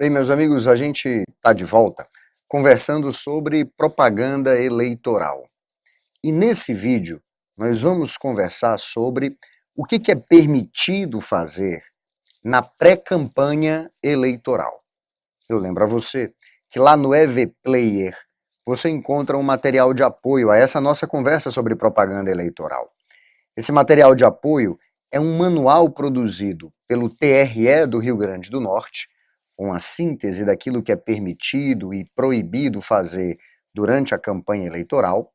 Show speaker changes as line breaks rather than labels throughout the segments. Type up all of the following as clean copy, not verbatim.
Bem, meus amigos, a gente está de volta conversando sobre propaganda eleitoral. E nesse vídeo, nós vamos conversar sobre o que é permitido fazer na pré-campanha eleitoral. Eu lembro a você que lá no EV Player você encontra um material de apoio a essa nossa conversa sobre propaganda eleitoral. Esse material de apoio é um manual produzido pelo TRE do Rio Grande do Norte, uma síntese daquilo que é permitido e proibido fazer durante a campanha eleitoral,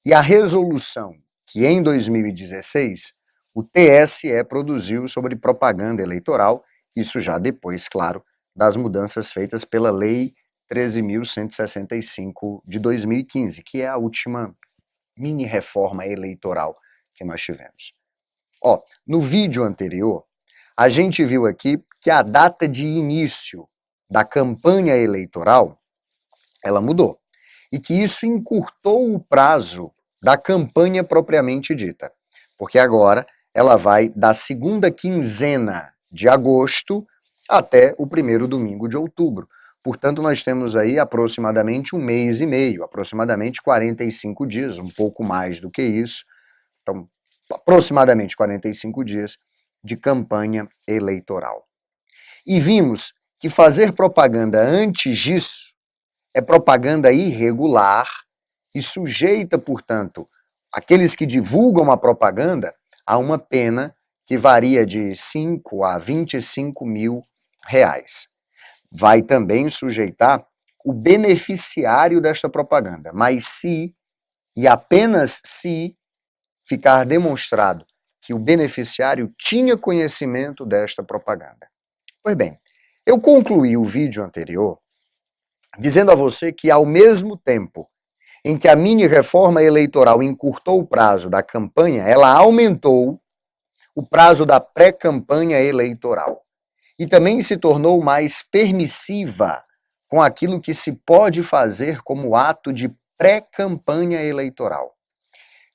e a resolução que em 2016 o TSE produziu sobre propaganda eleitoral, isso já depois, claro, das mudanças feitas pela Lei 13.165 de 2015, que é a última mini reforma eleitoral que nós tivemos. No vídeo anterior, a gente viu aqui que a data de início da campanha eleitoral, ela mudou. E que isso encurtou o prazo da campanha propriamente dita. Porque agora ela vai da segunda quinzena de agosto até o primeiro domingo de outubro. Portanto, nós temos aí aproximadamente 1 mês e meio, aproximadamente 45 dias, um pouco mais do que isso. Então, aproximadamente 45 dias de campanha eleitoral. E vimos que fazer propaganda antes disso é propaganda irregular e sujeita, portanto, aqueles que divulgam a propaganda a uma pena que varia de 5 a 25 mil reais. Vai também sujeitar o beneficiário desta propaganda, mas se, e apenas se, ficar demonstrado que o beneficiário tinha conhecimento desta propaganda. Pois bem, eu concluí o vídeo anterior dizendo a você que, ao mesmo tempo em que a mini-reforma eleitoral encurtou o prazo da campanha, ela aumentou o prazo da pré-campanha eleitoral e também se tornou mais permissiva com aquilo que se pode fazer como ato de pré-campanha eleitoral.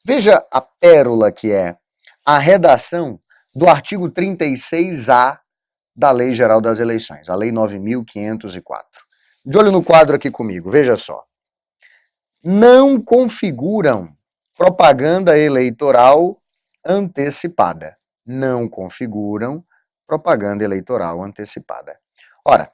Veja a pérola que é a redação do artigo 36A da Lei Geral das Eleições, a Lei 9.504. De olho no quadro aqui comigo, veja só. Não configuram propaganda eleitoral antecipada. Não configuram propaganda eleitoral antecipada. Ora,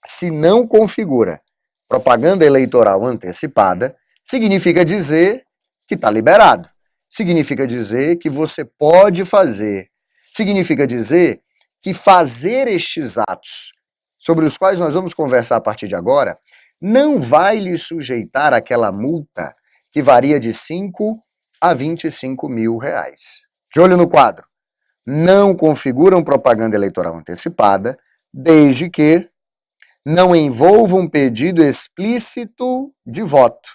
se não configura propaganda eleitoral antecipada, significa dizer que está liberado. Significa dizer que você pode fazer. Significa dizer que fazer estes atos, sobre os quais nós vamos conversar a partir de agora, não vai lhe sujeitar àquela multa que varia de 5 a 25 mil reais. De olho no quadro. Não configuram propaganda eleitoral antecipada, desde que não envolva um pedido explícito de voto,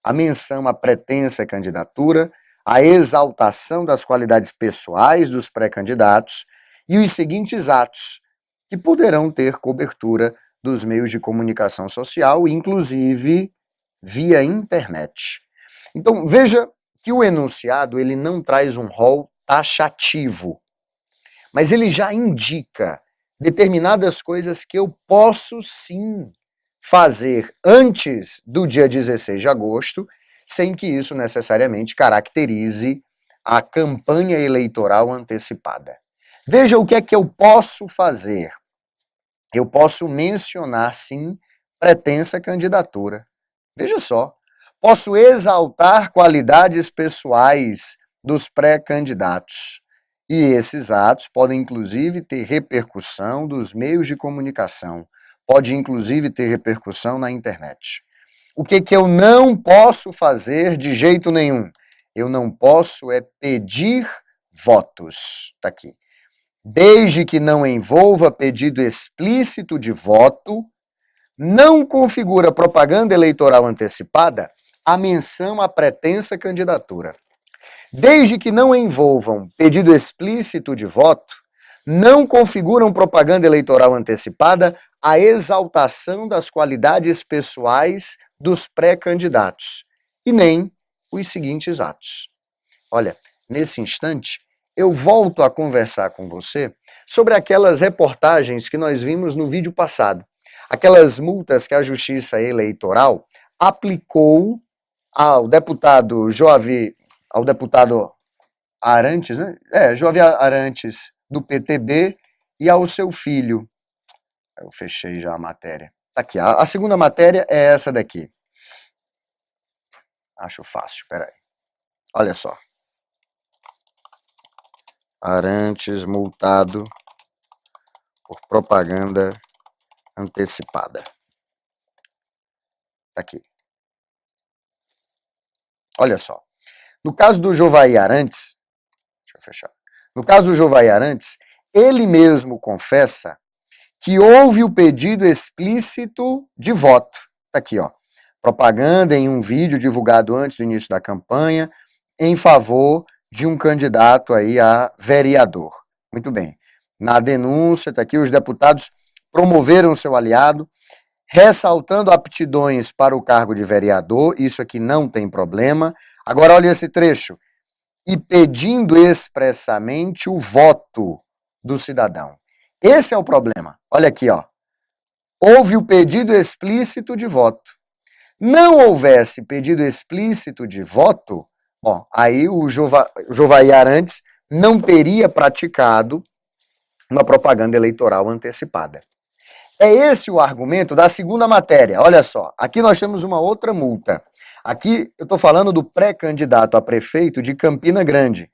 a menção à pretensa candidatura, a exaltação das qualidades pessoais dos pré-candidatos e os seguintes atos, que poderão ter cobertura dos meios de comunicação social, inclusive via internet. Então, veja que o enunciado ele não traz um rol taxativo, mas ele já indica determinadas coisas que eu posso sim fazer antes do dia 16 de agosto, sem que isso necessariamente caracterize a campanha eleitoral antecipada. Veja o que é que eu posso fazer. Eu posso mencionar, sim, pretensa candidatura. Veja só. Posso exaltar qualidades pessoais dos pré-candidatos. E esses atos podem, inclusive, ter repercussão dos meios de comunicação. Pode, inclusive, ter repercussão na internet. O que eu não posso fazer de jeito nenhum? Eu não posso pedir votos. Está aqui. Desde que não envolva pedido explícito de voto, não configura propaganda eleitoral antecipada a menção à pretensa candidatura. Desde que não envolvam pedido explícito de voto, não configuram propaganda eleitoral antecipada a exaltação das qualidades pessoais dos pré-candidatos, e nem os seguintes atos. Olha, nesse instante, eu volto a conversar com você sobre aquelas reportagens que nós vimos no vídeo passado. Aquelas multas que a Justiça Eleitoral aplicou ao deputado Arantes, né? Joavi Arantes, do PTB, e ao seu filho. Eu fechei já a matéria. Tá aqui, a segunda matéria é essa daqui. Acho fácil, peraí. Olha só. Arantes multado por propaganda antecipada. Tá aqui. Olha só. No caso do Jovair Arantes, deixa eu fechar. No caso do Jovair Arantes, ele mesmo confessa que houve o pedido explícito de voto. Tá aqui, ó. Propaganda em um vídeo divulgado antes do início da campanha em favor de um candidato aí a vereador. Muito bem. Na denúncia, tá aqui, os deputados promoveram seu aliado, ressaltando aptidões para o cargo de vereador, isso aqui não tem problema. Agora olha esse trecho. E pedindo expressamente o voto do cidadão. Esse é o problema. Olha aqui, ó. Houve o pedido explícito de voto. Não houvesse pedido explícito de voto, bom, aí o Jovair Arantes não teria praticado uma propaganda eleitoral antecipada. É esse o argumento da segunda matéria. Olha só, aqui nós temos uma outra multa. Aqui eu estou falando do pré-candidato a prefeito de Campina Grande,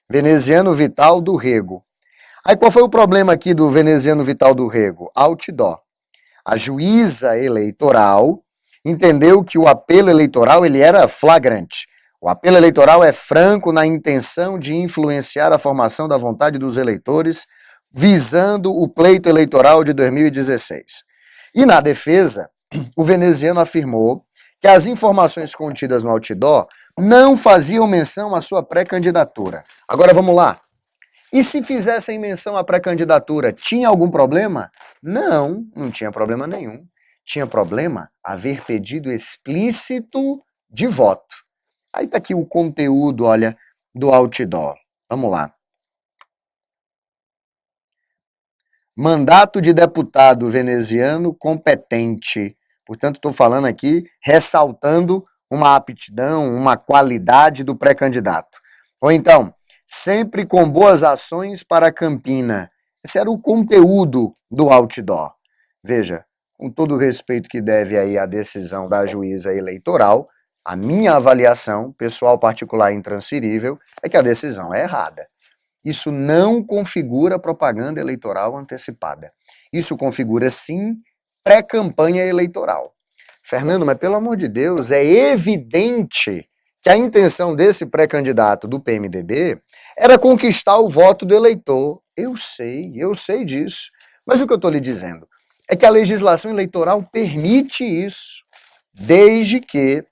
Veneziano Vital do Rego. Aí qual foi o problema aqui do Veneziano Vital do Rego? Outdoor. A juíza eleitoral entendeu que o apelo eleitoral ele era flagrante. O apelo eleitoral é franco na intenção de influenciar a formação da vontade dos eleitores, visando o pleito eleitoral de 2016. E na defesa, o veneziano afirmou que as informações contidas no outdoor não faziam menção à sua pré-candidatura. Agora vamos lá. E se fizessem menção à pré-candidatura, tinha algum problema? Não, não tinha problema nenhum. Tinha problema haver pedido explícito de voto. Aí tá aqui o conteúdo, olha, do outdoor. Vamos lá. Mandato de deputado veneziano competente. Portanto, estou falando aqui, ressaltando uma aptidão, uma qualidade do pré-candidato. Ou então, sempre com boas ações para Campina. Esse era o conteúdo do outdoor. Veja, com todo o respeito que deve aí à decisão da juíza eleitoral, a minha avaliação, pessoal particular intransferível, é que a decisão é errada. Isso não configura propaganda eleitoral antecipada. Isso configura, sim, pré-campanha eleitoral. Fernando, mas pelo amor de Deus, é evidente que a intenção desse pré-candidato do PMDB era conquistar o voto do eleitor. Eu sei disso. Mas o que eu estou lhe dizendo é que a legislação eleitoral permite isso, desde que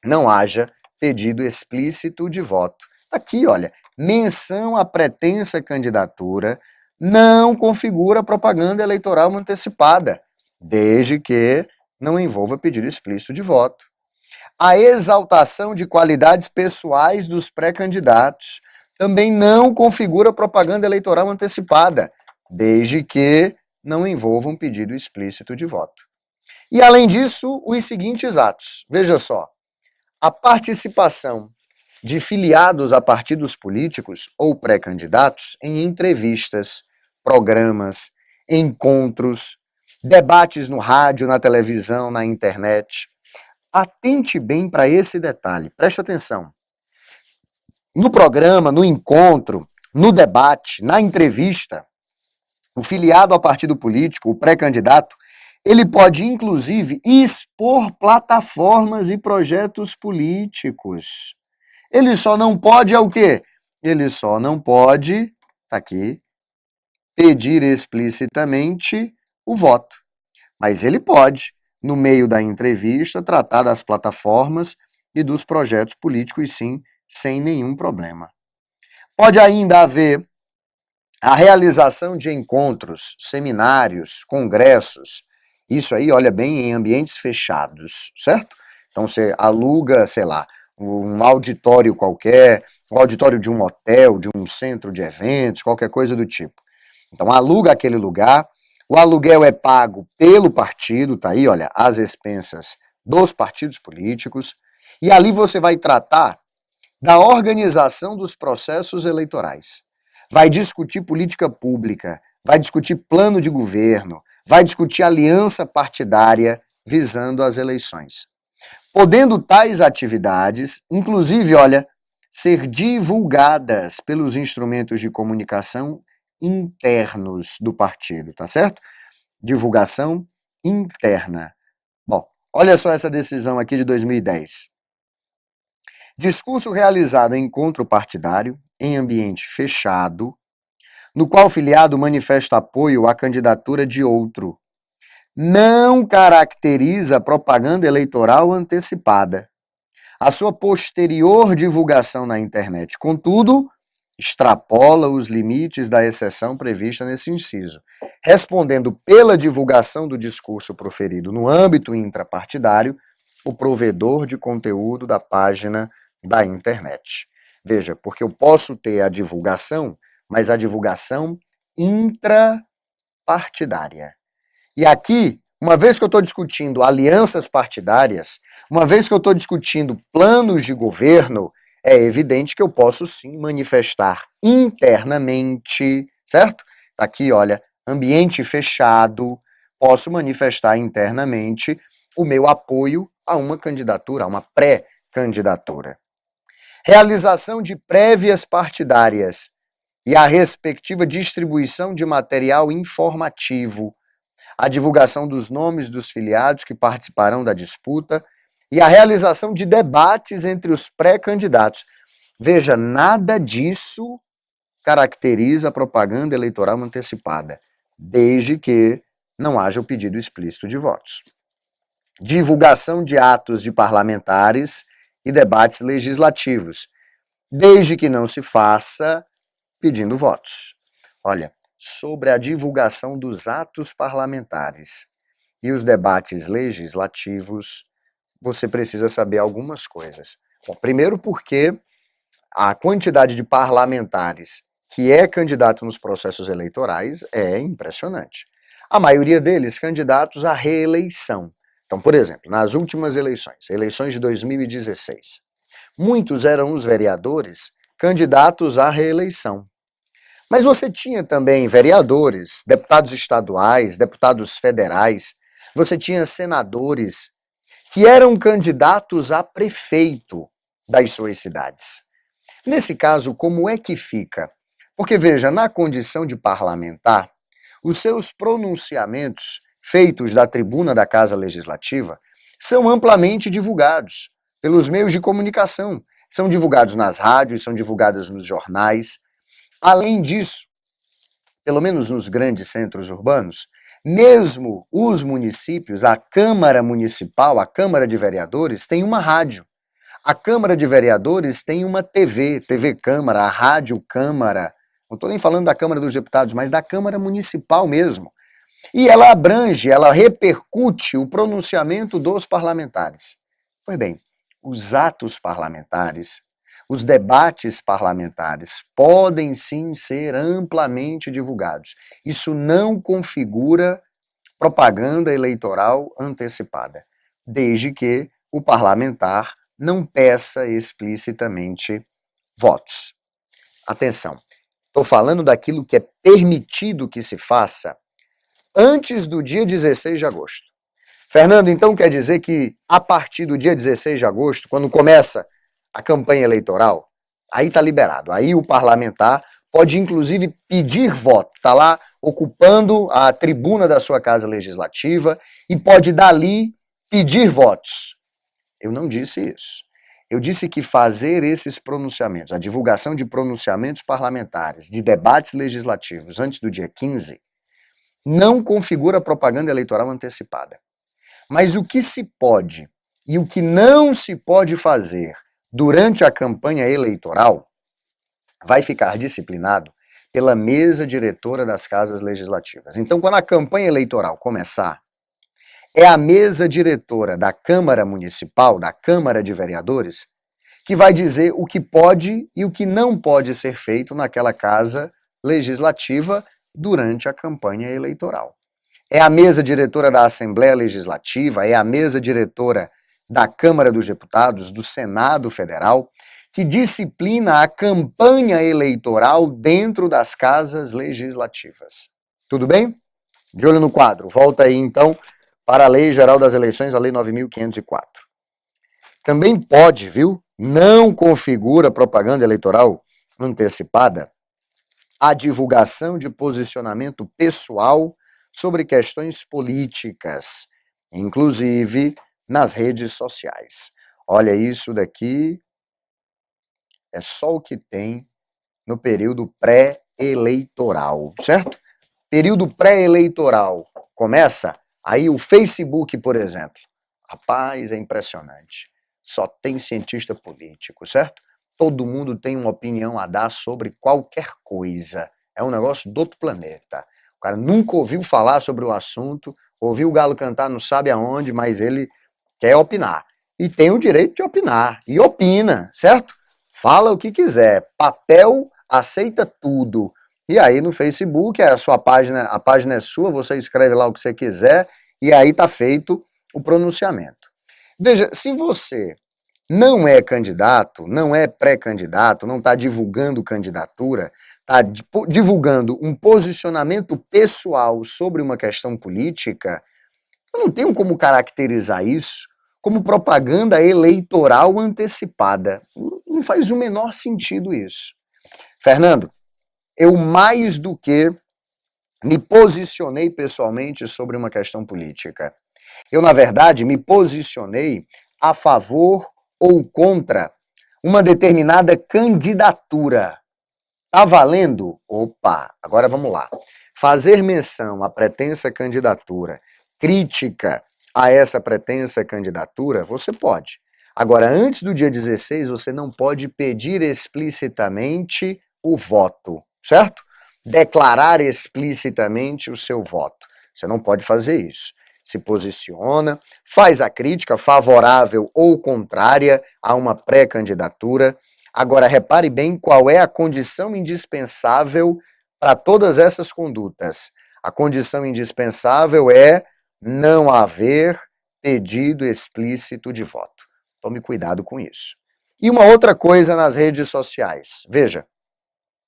não haja pedido explícito de voto. Aqui, olha, menção à pretensa candidatura não configura propaganda eleitoral antecipada, desde que não envolva pedido explícito de voto. A exaltação de qualidades pessoais dos pré-candidatos também não configura propaganda eleitoral antecipada, desde que não envolva um pedido explícito de voto. E, além disso, os seguintes atos. Veja só, a participação de filiados a partidos políticos ou pré-candidatos em entrevistas, programas, encontros, debates no rádio, na televisão, na internet. Atente bem para esse detalhe, preste atenção. No programa, no encontro, no debate, na entrevista, o filiado a partido político, o pré-candidato, ele pode, inclusive, expor plataformas e projetos políticos. Ele só não pode o quê? Ele só não pode, tá aqui, pedir explicitamente o voto. Mas ele pode, no meio da entrevista, tratar das plataformas e dos projetos políticos, sim, sem nenhum problema. Pode ainda haver a realização de encontros, seminários, congressos, isso aí, olha bem, em ambientes fechados, certo? Então você aluga, sei lá, um auditório qualquer, o auditório de um hotel, de um centro de eventos, qualquer coisa do tipo. Então aluga aquele lugar, o aluguel é pago pelo partido, tá aí, olha, as expensas dos partidos políticos, e ali você vai tratar da organização dos processos eleitorais. Vai discutir política pública, vai discutir plano de governo, vai discutir aliança partidária visando as eleições. Podendo tais atividades, inclusive, olha, ser divulgadas pelos instrumentos de comunicação internos do partido, tá certo? Divulgação interna. Bom, olha só essa decisão aqui de 2010. Discurso realizado em encontro partidário, em ambiente fechado, no qual o filiado manifesta apoio à candidatura de outro, não caracteriza propaganda eleitoral antecipada. A sua posterior divulgação na internet, contudo, extrapola os limites da exceção prevista nesse inciso, respondendo pela divulgação do discurso proferido no âmbito intrapartidário, o provedor de conteúdo da página da internet. Veja, porque eu posso ter a divulgação, mas a divulgação intrapartidária. E aqui, uma vez que eu estou discutindo alianças partidárias, uma vez que eu estou discutindo planos de governo, é evidente que eu posso sim manifestar internamente, certo? Tá aqui, olha, ambiente fechado, posso manifestar internamente o meu apoio a uma candidatura, a uma pré-candidatura. Realização de prévias partidárias e a respectiva distribuição de material informativo, a divulgação dos nomes dos filiados que participarão da disputa e a realização de debates entre os pré-candidatos. Veja, nada disso caracteriza a propaganda eleitoral antecipada, desde que não haja o pedido explícito de votos. Divulgação de atos de parlamentares e debates legislativos, desde que não se faça pedindo votos. Olha, sobre a divulgação dos atos parlamentares e os debates legislativos, você precisa saber algumas coisas. Bom, primeiro porque a quantidade de parlamentares que é candidato nos processos eleitorais é impressionante. A maioria deles candidatos à reeleição. Então, por exemplo, nas últimas eleições de 2016, muitos eram os vereadores candidatos à reeleição. Mas você tinha também vereadores, deputados estaduais, deputados federais, você tinha senadores que eram candidatos a prefeito das suas cidades. Nesse caso, como é que fica? Porque, veja, na condição de parlamentar, os seus pronunciamentos feitos da tribuna da Casa Legislativa são amplamente divulgados pelos meios de comunicação. São divulgados nas rádios, são divulgados nos jornais. Além disso, pelo menos nos grandes centros urbanos, mesmo os municípios, a Câmara Municipal, a Câmara de Vereadores, tem uma rádio. A Câmara de Vereadores tem uma TV Câmara, a Rádio Câmara. Não estou nem falando da Câmara dos Deputados, mas da Câmara Municipal mesmo. E ela abrange, ela repercute o pronunciamento dos parlamentares. Pois bem, os atos parlamentares, os debates parlamentares podem sim ser amplamente divulgados. Isso não configura propaganda eleitoral antecipada, desde que o parlamentar não peça explicitamente votos. Atenção, estou falando daquilo que é permitido que se faça antes do dia 16 de agosto. Fernando, então quer dizer que a partir do dia 16 de agosto, quando começa a campanha eleitoral, aí está liberado. Aí o parlamentar pode inclusive pedir voto, está lá ocupando a tribuna da sua casa legislativa e pode dali pedir votos. Eu não disse isso. Eu disse que fazer esses pronunciamentos, a divulgação de pronunciamentos parlamentares, de debates legislativos antes do dia 15, não configura propaganda eleitoral antecipada. Mas o que se pode e o que não se pode fazer durante a campanha eleitoral vai ficar disciplinado pela mesa diretora das casas legislativas. Então, quando a campanha eleitoral começar, é a mesa diretora da Câmara Municipal, da Câmara de Vereadores, que vai dizer o que pode e o que não pode ser feito naquela casa legislativa durante a campanha eleitoral. É a mesa diretora da Assembleia Legislativa, é a mesa diretora da Câmara dos Deputados, do Senado Federal, que disciplina a campanha eleitoral dentro das casas legislativas. Tudo bem? De olho no quadro. Volta aí, então, para a Lei Geral das Eleições, a Lei 9.504. Também pode, viu? Não configura propaganda eleitoral antecipada a divulgação de posicionamento pessoal sobre questões políticas, inclusive nas redes sociais. Olha, isso daqui é só o que tem no período pré-eleitoral, certo? Período pré-eleitoral começa, aí o Facebook, por exemplo. Rapaz, é impressionante. Só tem cientista político, certo? Todo mundo tem uma opinião a dar sobre qualquer coisa. É um negócio do outro planeta. O cara nunca ouviu falar sobre o assunto, ouviu o galo cantar não sabe aonde, mas ele quer opinar. E tem o direito de opinar. E opina, certo? Fala o que quiser. Papel aceita tudo. E aí no Facebook, a página é sua, você escreve lá o que você quiser, e aí tá feito o pronunciamento. Veja, se você não é candidato, não é pré-candidato, não está divulgando candidatura, está divulgando um posicionamento pessoal sobre uma questão política, eu não tenho como caracterizar isso como propaganda eleitoral antecipada. Não faz o menor sentido isso. Fernando, eu mais do que me posicionei pessoalmente sobre uma questão política. Eu, na verdade, me posicionei a favor ou contra uma determinada candidatura. Tá valendo? Opa, agora vamos lá. Fazer menção à pretensa candidatura, crítica a essa pretensa candidatura, você pode. Agora, antes do dia 16, você não pode pedir explicitamente o voto, certo? Declarar explicitamente o seu voto. Você não pode fazer isso. Se posiciona, faz a crítica favorável ou contrária a uma pré-candidatura. Agora, repare bem qual é a condição indispensável para todas essas condutas. A condição indispensável é não haver pedido explícito de voto. Tome cuidado com isso. E uma outra coisa nas redes sociais. Veja,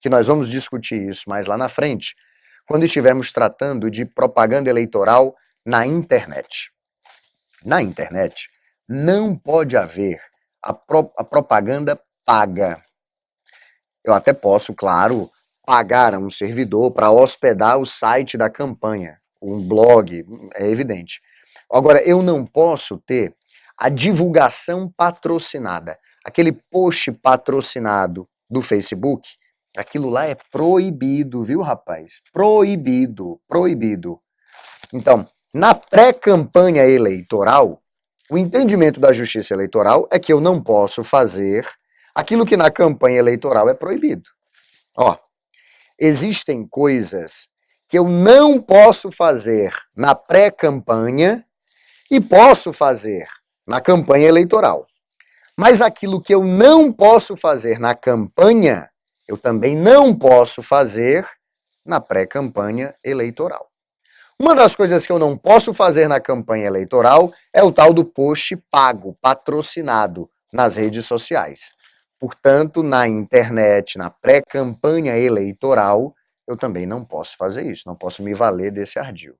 que nós vamos discutir isso mais lá na frente, quando estivermos tratando de propaganda eleitoral na internet. Na internet, não pode haver a propaganda paga. Eu até posso, claro, pagar a um servidor para hospedar o site da campanha, um blog, é evidente. Agora, eu não posso ter a divulgação patrocinada, aquele post patrocinado do Facebook, aquilo lá é proibido, viu, rapaz? Proibido, proibido. Então, na pré-campanha eleitoral, o entendimento da Justiça Eleitoral é que eu não posso fazer aquilo que na campanha eleitoral é proibido. Ó, existem coisas que eu não posso fazer na pré-campanha e posso fazer na campanha eleitoral. Mas aquilo que eu não posso fazer na campanha, eu também não posso fazer na pré-campanha eleitoral. Uma das coisas que eu não posso fazer na campanha eleitoral é o tal do post pago, patrocinado nas redes sociais. Portanto, na internet, na pré-campanha eleitoral, eu também não posso fazer isso, não posso me valer desse ardil.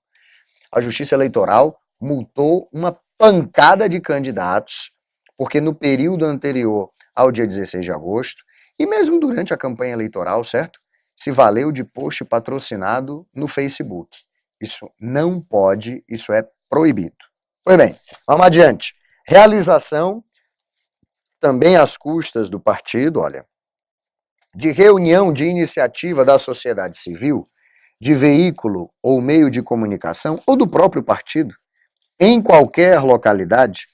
A Justiça Eleitoral multou uma pancada de candidatos, porque no período anterior ao dia 16 de agosto, e mesmo durante a campanha eleitoral, certo? Se valeu de post patrocinado no Facebook. Isso não pode, isso é proibido. Pois bem, vamos adiante. Realização, também às custas do partido, olha, de reunião de iniciativa da sociedade civil, de veículo ou meio de comunicação, ou do próprio partido, em qualquer localidade,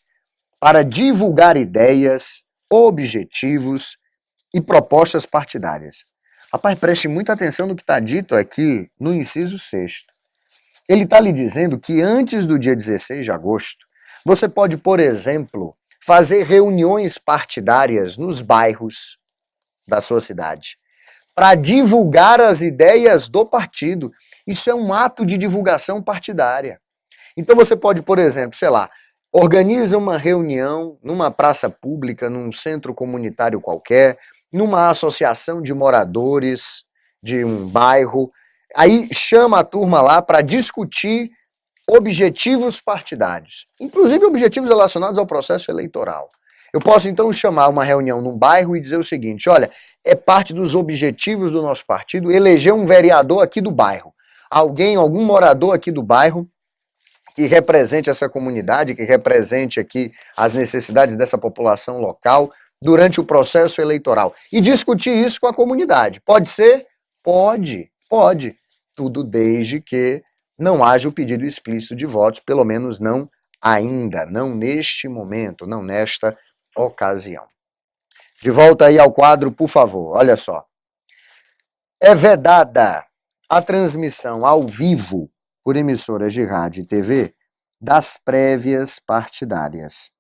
para divulgar ideias, objetivos e propostas partidárias. Rapaz, preste muita atenção no que está dito aqui no inciso 6º. Ele está lhe dizendo que antes do dia 16 de agosto, você pode, por exemplo, fazer reuniões partidárias nos bairros da sua cidade, para divulgar as ideias do partido. Isso é um ato de divulgação partidária. Então você pode, por exemplo, sei lá, organiza uma reunião numa praça pública, num centro comunitário qualquer, numa associação de moradores de um bairro, aí chama a turma lá para discutir objetivos partidários, inclusive objetivos relacionados ao processo eleitoral. Eu posso então chamar uma reunião num bairro e dizer o seguinte: olha, é parte dos objetivos do nosso partido eleger um vereador aqui do bairro. Algum morador aqui do bairro que represente essa comunidade, que represente aqui as necessidades dessa população local durante o processo eleitoral. E discutir isso com a comunidade. Pode ser? Pode. Tudo desde que não haja o pedido explícito de votos, pelo menos não ainda, não neste momento, não nesta ocasião. De volta aí ao quadro, por favor, olha só. É vedada a transmissão ao vivo por emissoras de rádio e TV das prévias partidárias,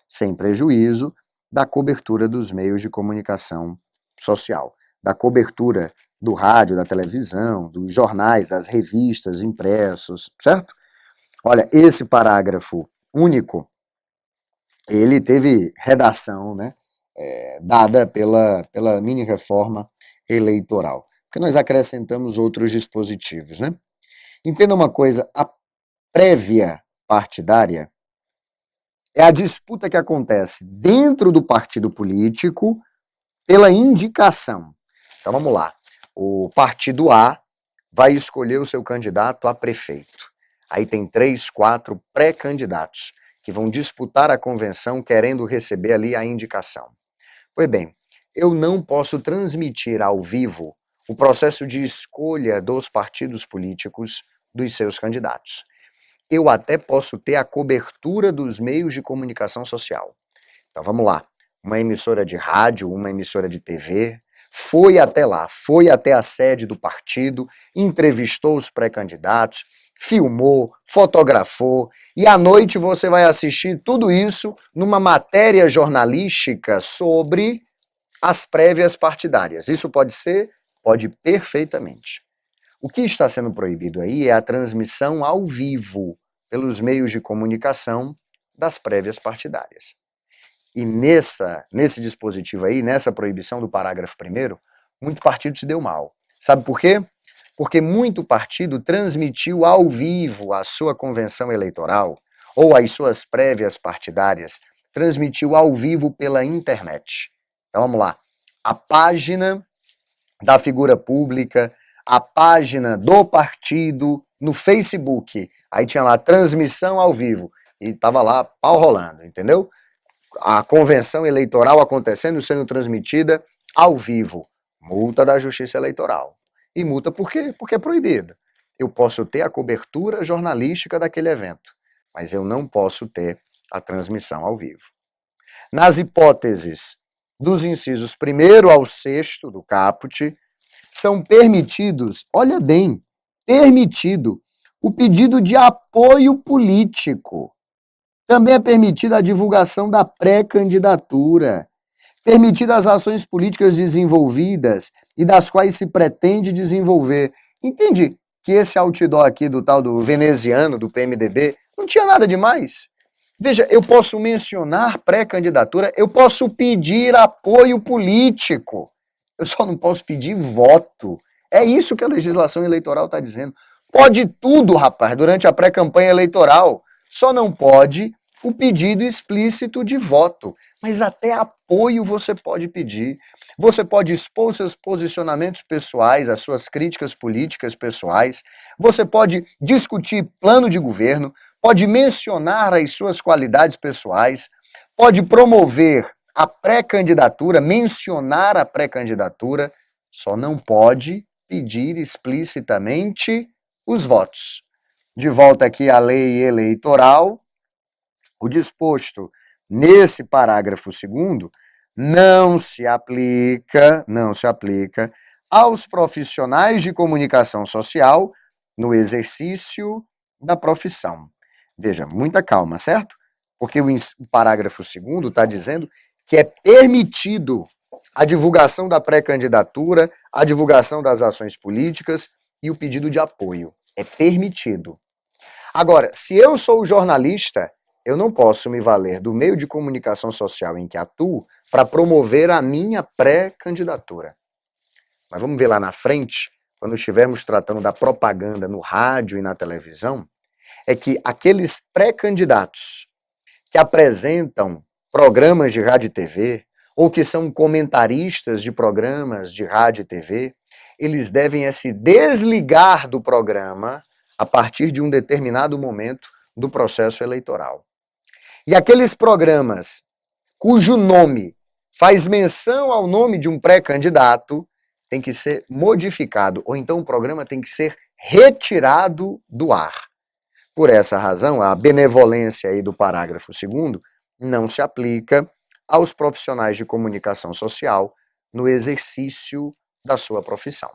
sem prejuízo da cobertura dos meios de comunicação social, da cobertura do rádio, da televisão, dos jornais, das revistas, impressos, certo? Olha, esse parágrafo único, ele teve redação, né, dada pela mini-reforma eleitoral, porque nós acrescentamos outros dispositivos, né? Entenda uma coisa, a prévia partidária é a disputa que acontece dentro do partido político pela indicação. Então vamos lá. O partido A vai escolher o seu candidato a prefeito. Aí tem 3, 4 pré-candidatos que vão disputar a convenção querendo receber ali a indicação. Pois bem, eu não posso transmitir ao vivo o processo de escolha dos partidos políticos dos seus candidatos. Eu até posso ter a cobertura dos meios de comunicação social. Então vamos lá, uma emissora de rádio, uma emissora de TV, foi até lá, foi até a sede do partido, entrevistou os pré-candidatos, filmou, fotografou, e à noite você vai assistir tudo isso numa matéria jornalística sobre as prévias partidárias. Isso pode ser? Pode perfeitamente. O que está sendo proibido aí é a transmissão ao vivo pelos meios de comunicação das prévias partidárias. E nesse dispositivo aí, nessa proibição do parágrafo 1º, muito partido se deu mal. Sabe por quê? Porque muito partido transmitiu ao vivo a sua convenção eleitoral ou as suas prévias partidárias, transmitiu ao vivo pela internet. Então vamos lá. A página da figura pública, a página do partido no Facebook, aí tinha lá transmissão ao vivo e tava lá pau rolando, entendeu? A convenção eleitoral acontecendo, sendo transmitida ao vivo. Multa da Justiça Eleitoral. E multa por quê? Porque é proibido. Eu posso ter a cobertura jornalística daquele evento, mas eu não posso ter a transmissão ao vivo. Nas hipóteses dos incisos 1º ao 6º do caput, são permitidos, olha bem, permitido o pedido de apoio político. Também é permitida a divulgação da pré-candidatura, permitidas as ações políticas desenvolvidas e das quais se pretende desenvolver. Entende que esse outdoor aqui do tal do veneziano, do PMDB, não tinha nada demais? Veja, eu posso mencionar pré-candidatura, eu posso pedir apoio político, eu só não posso pedir voto. É isso que a legislação eleitoral está dizendo. Pode tudo, rapaz, durante a pré-campanha eleitoral. Só não pode o pedido explícito de voto. Mas até apoio você pode pedir. Você pode expor seus posicionamentos pessoais, as suas críticas políticas pessoais. Você pode discutir plano de governo, pode mencionar as suas qualidades pessoais, pode promover a pré-candidatura, mencionar a pré-candidatura, só não pode pedir explicitamente os votos. De volta aqui à lei eleitoral, o disposto nesse parágrafo 2º não se aplica aos profissionais de comunicação social no exercício da profissão. Veja, muita calma, certo? Porque o parágrafo 2º está dizendo que é permitido a divulgação da pré-candidatura, a divulgação das ações políticas e o pedido de apoio. É permitido. Agora, se eu sou jornalista, eu não posso me valer do meio de comunicação social em que atuo para promover a minha pré-candidatura. Mas vamos ver lá na frente, quando estivermos tratando da propaganda no rádio e na televisão, é que aqueles pré-candidatos que apresentam programas de rádio e TV, ou que são comentaristas de programas de rádio e TV, eles devem se desligar do programa a partir de um determinado momento do processo eleitoral. E aqueles programas cujo nome faz menção ao nome de um pré-candidato tem que ser modificado, ou então o programa tem que ser retirado do ar. Por essa razão, a benevolência aí do parágrafo 2º não se aplica aos profissionais de comunicação social no exercício da sua profissão.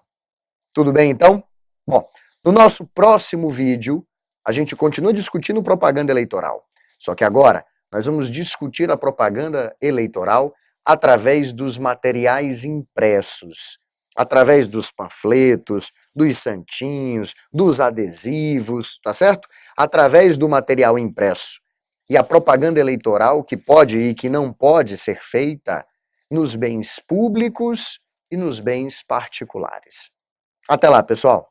Tudo bem, então? Bom, no nosso próximo vídeo, a gente continua discutindo propaganda eleitoral. Só que agora, nós vamos discutir a propaganda eleitoral através dos materiais impressos, através dos panfletos, dos santinhos, dos adesivos, tá certo? Através do material impresso. E a propaganda eleitoral que pode e que não pode ser feita nos bens públicos e nos bens particulares. Até lá, pessoal!